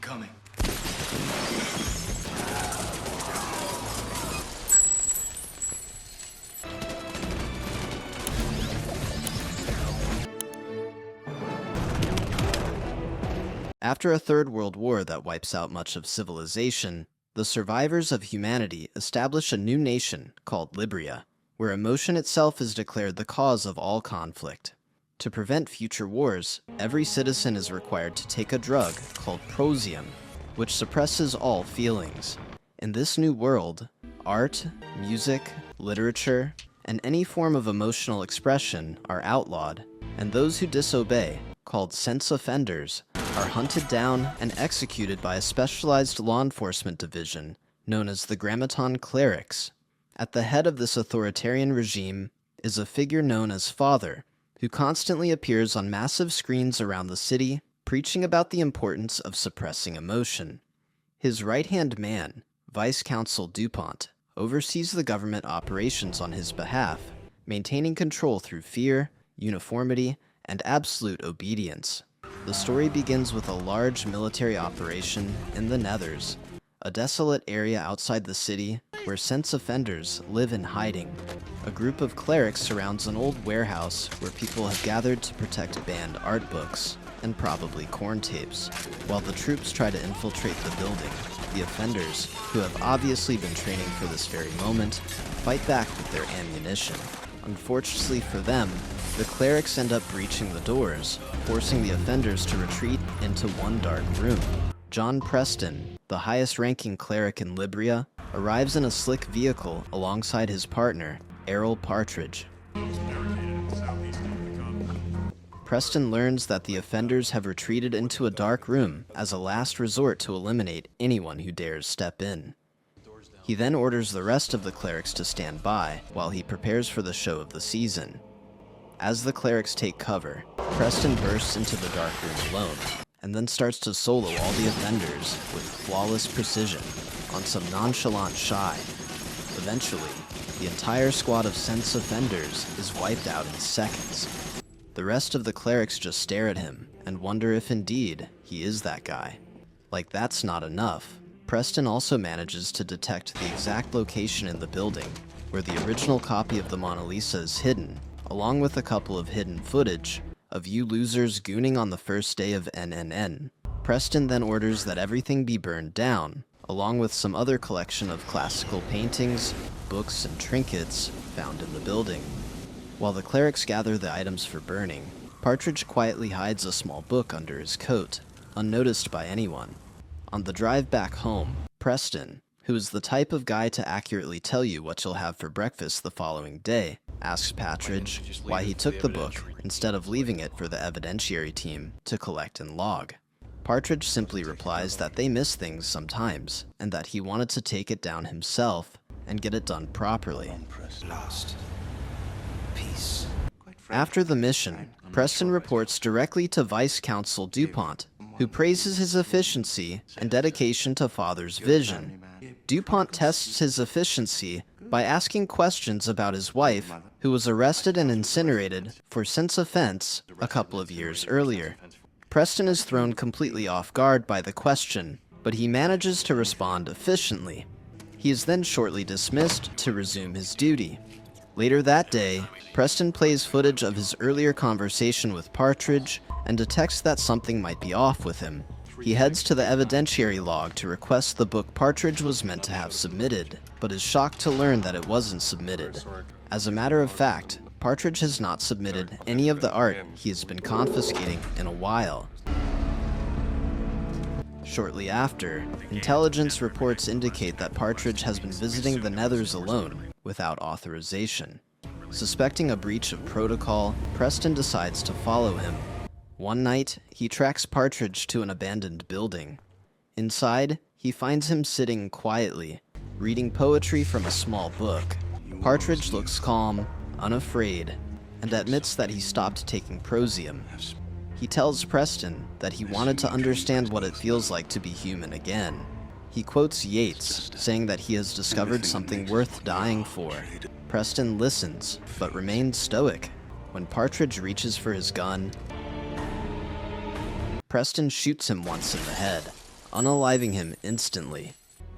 coming. After a Third World War that wipes out much of civilization, the survivors of humanity establish a new nation called Libria, where emotion itself is declared the cause of all conflict. To prevent future wars, every citizen is required to take a drug called prosium, which suppresses all feelings. In this new world, art, music, literature, and any form of emotional expression are outlawed, and those who disobey, called sense offenders, are hunted down and executed by a specialized law enforcement division known as the Grammaton Clerics. At the head of this authoritarian regime is a figure known as Father, who constantly appears on massive screens around the city, preaching about the importance of suppressing emotion. His right-hand man, Vice Consul Dupont, oversees the government operations on his behalf, maintaining control through fear, uniformity, and absolute obedience. The story begins with a large military operation in the Nethers, a desolate area outside the city where sense offenders live in hiding. A group of clerics surrounds an old warehouse where people have gathered to protect banned art books and probably corn tapes. While the troops try to infiltrate the building, the offenders, who have obviously been training for this very moment, fight back with their ammunition. Unfortunately for them, the clerics end up breaching the doors, forcing the offenders to retreat into one dark room. John Preston, the highest-ranking cleric in Libria, arrives in a slick vehicle alongside his partner, Errol Partridge. Preston learns that the offenders have retreated into a dark room as a last resort to eliminate anyone who dares step in. He then orders the rest of the clerics to stand by while he prepares for the show of the season. As the clerics take cover, Preston bursts into the dark room alone, and then starts to solo all the offenders with flawless precision on some nonchalant shy. Eventually, the entire squad of sense offenders is wiped out in seconds. The rest of the clerics just stare at him and wonder if indeed he is that guy. Like that's not enough, Preston also manages to detect the exact location in the building where the original copy of the Mona Lisa is hidden, along with a couple of hidden footage of you losers gooning on the first day of NNN. Preston then orders that everything be burned down, along with some other collection of classical paintings, books, and trinkets found in the building. While the clerics gather the items for burning, Partridge quietly hides a small book under his coat, unnoticed by anyone. On the drive back home, Preston, who is the type of guy to accurately tell you what you'll have for breakfast the following day, asks Partridge why he took the book instead of leaving it for the evidentiary team to collect and log. Partridge simply replies that they miss things sometimes, and that he wanted to take it down himself and get it done properly. After the mission, Preston reports directly to Vice Consul Dupont, who praises his efficiency and dedication to Father's vision. Dupont tests his efficiency by asking questions about his wife, who was arrested and incinerated for sense offense a couple of years earlier. Preston is thrown completely off guard by the question, but he manages to respond efficiently. He is then shortly dismissed to resume his duty. Later that day, Preston plays footage of his earlier conversation with Partridge and detects that something might be off with him. He heads to the evidentiary log to request the book Partridge was meant to have submitted, but is shocked to learn that it wasn't submitted. As a matter of fact, Partridge has not submitted any of the art he has been confiscating in a while. Shortly after, intelligence reports indicate that Partridge has been visiting the Nethers alone, without authorization. Suspecting a breach of protocol, Preston decides to follow him. One night, he tracks Partridge to an abandoned building. Inside, he finds him sitting quietly, reading poetry from a small book. Partridge looks calm, unafraid, and admits that he stopped taking prosium. He tells Preston that he wanted to understand what it feels like to be human again. He quotes Yeats, saying that he has discovered something worth dying for. Preston listens, but remains stoic. When Partridge reaches for his gun, Preston shoots him once in the head. unaliving him instantly.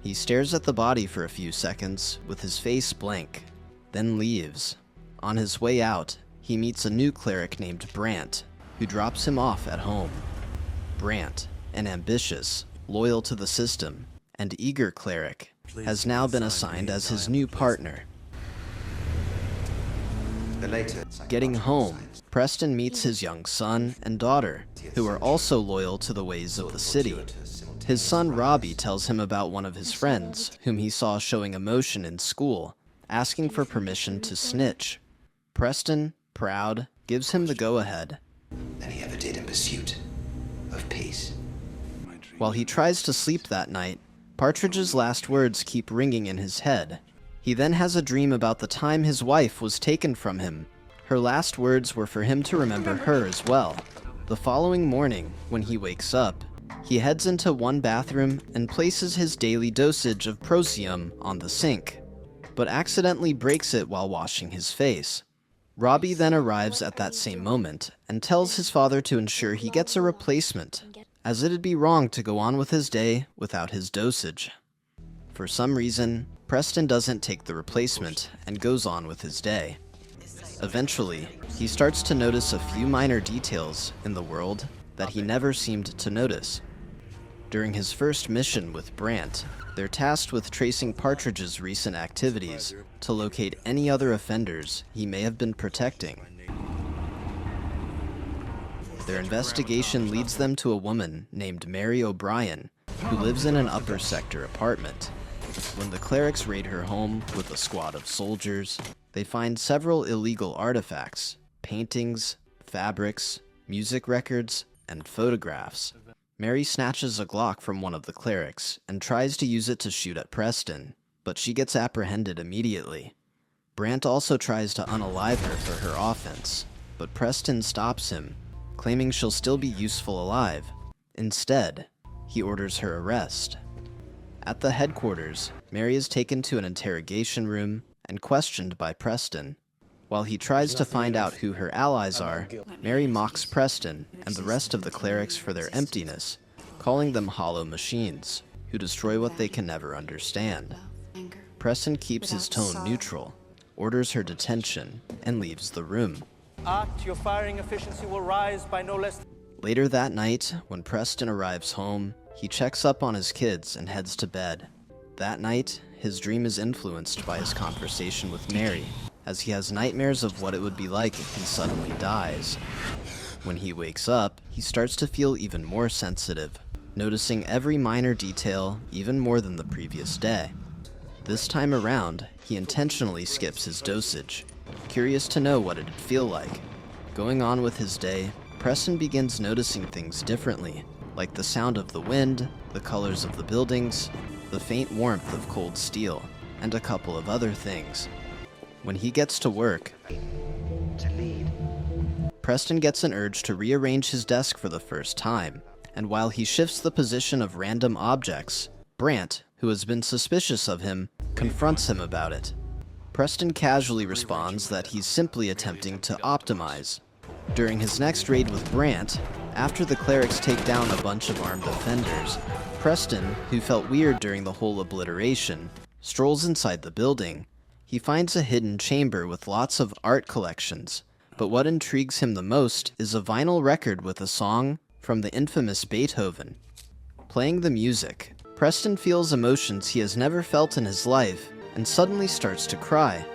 He stares at the body for a few seconds with his face blank, then leaves. On his way out, he meets a new cleric named Brant, who drops him off at home. Brant, an ambitious, loyal to the system, and eager cleric, has now been assigned as his new partner. Getting home, Preston meets his young son and daughter, who are also loyal to the ways of the city. His son Robbie tells him about one of his friends, whom he saw showing emotion in school, asking for permission to snitch. Preston, proud, gives him the go-ahead. Than he ever did in pursuit of peace. While he tries to sleep that night, Partridge's last words keep ringing in his head. He then has a dream about the time his wife was taken from him. Her last words were for him to remember her as well. The following morning, when he wakes up, he heads into one bathroom and places his daily dosage of Prosium on the sink, but accidentally breaks it while washing his face. Robbie then arrives at that same moment and tells his father to ensure he gets a replacement, as it'd be wrong to go on with his day without his dosage. For some reason, Preston doesn't take the replacement and goes on with his day. Eventually, he starts to notice a few minor details in the world that he never seemed to notice. During his first mission with Brant, they're tasked with tracing Partridge's recent activities to locate any other offenders he may have been protecting. Their investigation leads them to a woman named Mary O'Brien, who lives in an upper sector apartment. When the clerics raid her home with a squad of soldiers, they find several illegal artifacts, paintings, fabrics, music records, and photographs. Mary snatches a Glock from one of the clerics and tries to use it to shoot at Preston, but she gets apprehended immediately. Brant also tries to unalive her for her offense, but Preston stops him, claiming she'll still be useful alive. Instead, he orders her arrest. At the headquarters, Mary is taken to an interrogation room and questioned by Preston. While he tries to find out who her allies are, Mary mocks Preston and the rest of the clerics for their emptiness, calling them hollow machines, who destroy what they can never understand. Preston keeps his tone neutral, orders her detention, and leaves the room. Your firing efficiency will rise by no less. Later that night, when Preston arrives home, he checks up on his kids and heads to bed. That night, his dream is influenced by his conversation with Mary, as he has nightmares of what it would be like if he suddenly dies. When he wakes up, he starts to feel even more sensitive, noticing every minor detail even more than the previous day. This time around, he intentionally skips his dosage, curious to know what it'd feel like. Going on with his day, Preston begins noticing things differently, like the sound of the wind, the colors of the buildings, the faint warmth of cold steel, and a couple of other things. When he gets to work, Preston gets an urge to rearrange his desk for the first time, and while he shifts the position of random objects, Brant, who has been suspicious of him, confronts him about it. Preston casually responds that he's simply attempting to optimize. During his next raid with Brant, after the clerics take down a bunch of armed offenders, Preston, who felt weird during the whole obliteration, strolls inside the building. He finds a hidden chamber with lots of art collections, but what intrigues him the most is a vinyl record with a song from the infamous Beethoven. Playing the music, Preston feels emotions he has never felt in his life and suddenly starts to cry.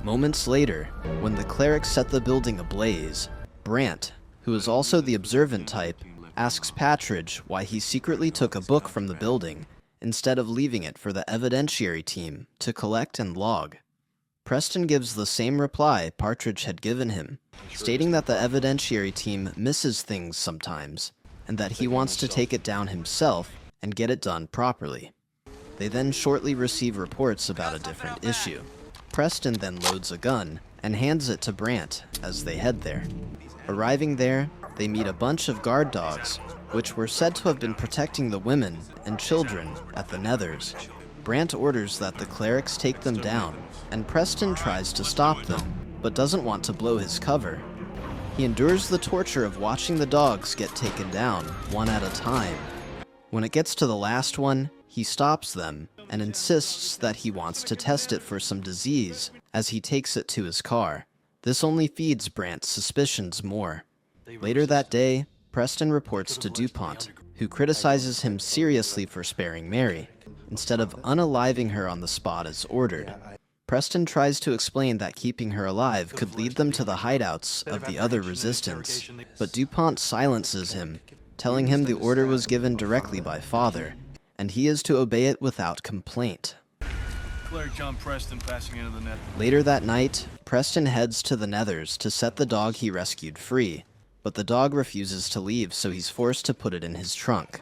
Moments later, when the clerics set the building ablaze, Brant, who is also the observant type, asks Partridge why he secretly took a book from the building instead of leaving it for the evidentiary team to collect and log. Preston gives the same reply Partridge had given him, stating that the evidentiary team misses things sometimes, and that he wants to take it down himself and get it done properly. They then shortly receive reports about a different issue. Preston then loads a gun and hands it to Brant as they head there. Arriving there, they meet a bunch of guard dogs, which were said to have been protecting the women and children at the Nethers. Brant orders that the clerics take them down, and Preston tries to stop them, but doesn't want to blow his cover. He endures the torture of watching the dogs get taken down, one at a time. When it gets to the last one, he stops them and insists that he wants to test it for some disease as he takes it to his car. This only feeds Brant's suspicions more. Later that day, Preston reports to DuPont, who criticizes him seriously for sparing Mary, instead of unaliving her on the spot as ordered. Preston tries to explain that keeping her alive could lead them to the hideouts of the other resistance, but DuPont silences him, telling him the order was given directly by Father, and he is to obey it without complaint. Cleric John Preston passing into the net. Later that night, Preston heads to the Nethers to set the dog he rescued free, but the dog refuses to leave, so he's forced to put it in his trunk.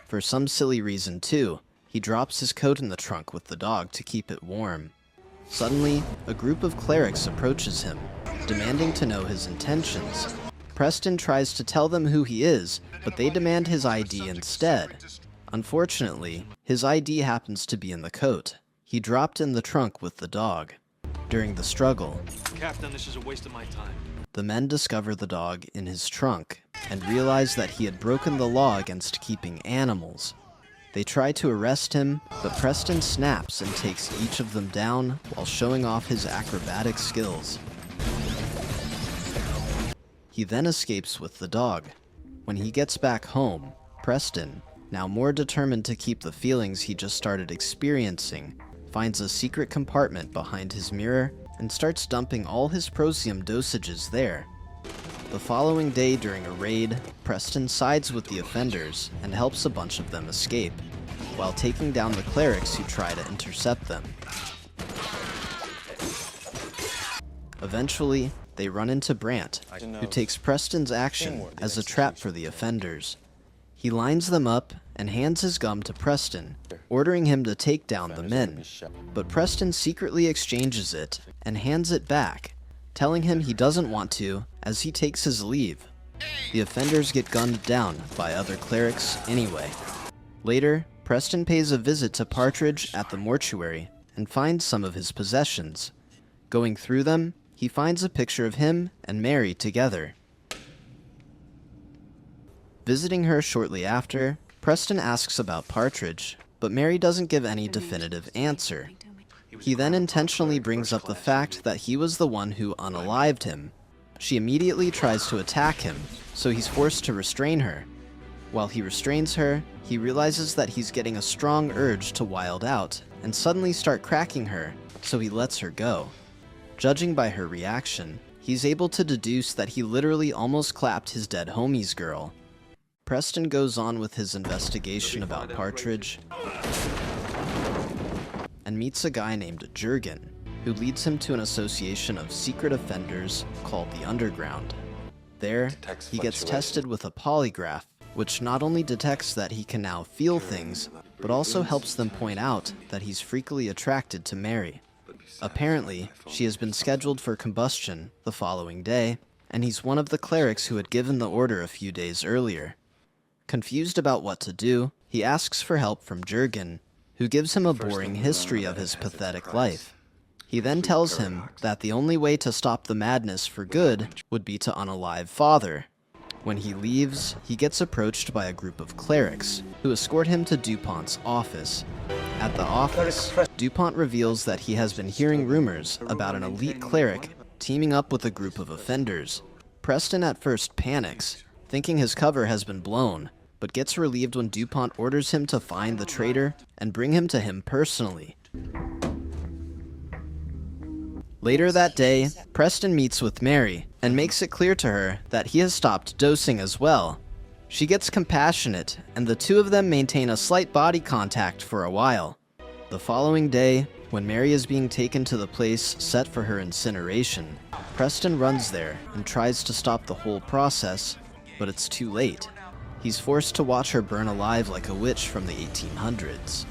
For some silly reason, too, he drops his coat in the trunk with the dog to keep it warm. Suddenly, a group of clerics approaches him, demanding to know his intentions. Preston tries to tell them who he is, but they demand his ID instead. Unfortunately, his ID happens to be in the coat. He dropped in the trunk with the dog. During the struggle, Captain, this is a waste of my time. the men discover the dog in his trunk and realize that he had broken the law against keeping animals. They try to arrest him, but Preston snaps and takes each of them down while showing off his acrobatic skills. He then escapes with the dog. When he gets back home, Preston, now more determined to keep the feelings he just started experiencing, finds a secret compartment behind his mirror and starts dumping all his prosium dosages there. The following day during a raid, Preston sides with the offenders and helps a bunch of them escape, while taking down the clerics who try to intercept them. Eventually, they run into Brant, who takes Preston's action as a trap for the offenders. He lines them up and hands his gum to Preston, ordering him to take down the men. But Preston secretly exchanges it and hands it back, telling him he doesn't want to as he takes his leave. The offenders get gunned down by other clerics anyway. Later, Preston pays a visit to Partridge at the mortuary and finds some of his possessions. Going through them, he finds a picture of him and Mary together. Visiting her shortly after, Preston asks about Partridge, but Mary doesn't give any definitive answer. He then intentionally brings up the fact that he was the one who unalived him. She immediately tries to attack him, so he's forced to restrain her. While he restrains her, he realizes that he's getting a strong urge to wild out and suddenly start cracking her, so he lets her go. Judging by her reaction, he's able to deduce that he literally almost clapped his dead homie's girl. Preston goes on with his investigation about Partridge and meets a guy named Jurgen, who leads him to an association of secret offenders called the Underground. There, he gets tested with a polygraph, which not only detects that he can now feel things, but also helps them point out that he's freakily attracted to Mary. Apparently, she has been scheduled for combustion the following day, and he's one of the clerics who had given the order a few days earlier. Confused about what to do, he asks for help from Jurgen, who gives him a boring history of his pathetic life. He then tells him that the only way to stop the madness for good would be to unalive Father. When he leaves, he gets approached by a group of clerics, who escort him to DuPont's office. At the office, DuPont reveals that he has been hearing rumors about an elite cleric teaming up with a group of offenders. Preston at first panics, thinking his cover has been blown, but gets relieved when DuPont orders him to find the traitor and bring him to him personally. Later that day, Preston meets with Mary and makes it clear to her that he has stopped dosing as well. She gets compassionate, and the two of them maintain a slight body contact for a while. The following day, when Mary is being taken to the place set for her incineration, Preston runs there and tries to stop the whole process, but it's too late. He's forced to watch her burn alive like a witch from the 1800s.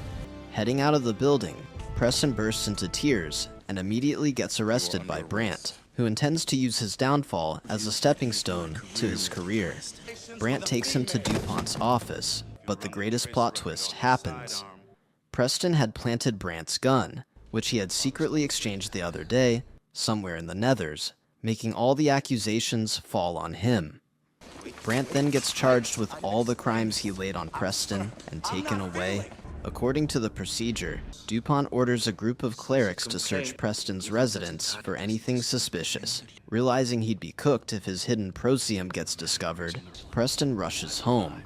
Heading out of the building, Preston bursts into tears and immediately gets arrested by Brant, who intends to use his downfall as a stepping stone to his career. Brant takes him to DuPont's office, but the greatest plot twist happens. Preston had planted Brant's gun, which he had secretly exchanged the other day, somewhere in the Nethers, making all the accusations fall on him. Brandt then gets charged with all the crimes he laid on Preston and taken away. According to the procedure, DuPont orders a group of clerics to search Preston's residence for anything suspicious. Realizing he'd be cooked if his hidden proscium gets discovered, Preston rushes home.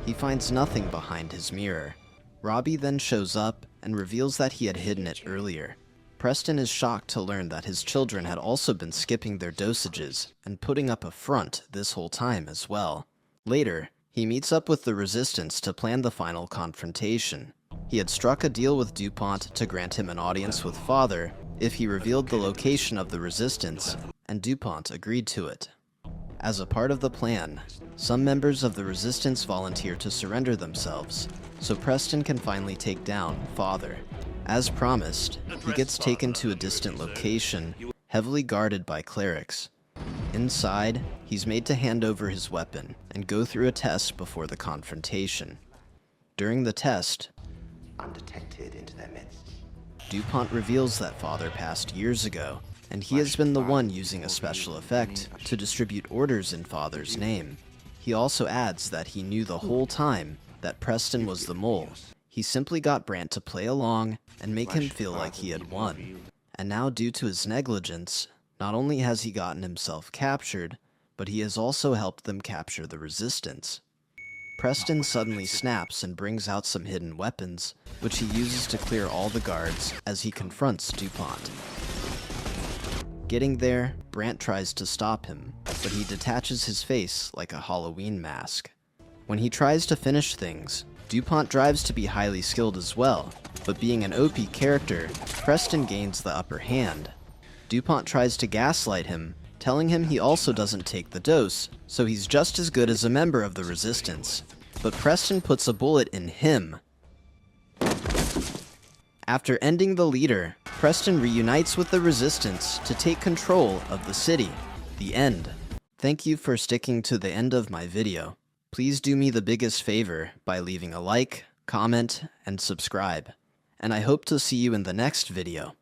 He finds nothing behind his mirror. Robbie then shows up and reveals that he had hidden it earlier. Preston is shocked to learn that his children had also been skipping their dosages and putting up a front this whole time as well. Later, he meets up with the Resistance to plan the final confrontation. He had struck a deal with DuPont to grant him an audience with Father if he revealed the location of the Resistance, and DuPont agreed to it. As a part of the plan, some members of the Resistance volunteer to surrender themselves, so Preston can finally take down Father. As promised, he gets taken to a distant location, heavily guarded by clerics. Inside, he's made to hand over his weapon and go through a test before the confrontation. During the test, undetected into their midst. DuPont reveals that Father passed years ago, and he has been the one using a special effect to distribute orders in Father's name. He also adds that he knew the whole time that Preston was the mole. He simply got Brandt to play along and make him feel like he had won. And now, due to his negligence, not only has he gotten himself captured, but he has also helped them capture the Resistance. Preston suddenly snaps and brings out some hidden weapons, which he uses to clear all the guards as he confronts DuPont. Getting there, Brandt tries to stop him, but he detaches his face like a Halloween mask. When he tries to finish things, DuPont drives to be highly skilled as well, but being an OP character, Preston gains the upper hand. DuPont tries to gaslight him, telling him he also doesn't take the dose, so he's just as good as a member of the Resistance. But Preston puts a bullet in him. After ending the leader, Preston reunites with the Resistance to take control of the city. The end. Thank you for sticking to the end of my video. Please do me the biggest favor by leaving a like, comment, and subscribe. And I hope to see you in the next video.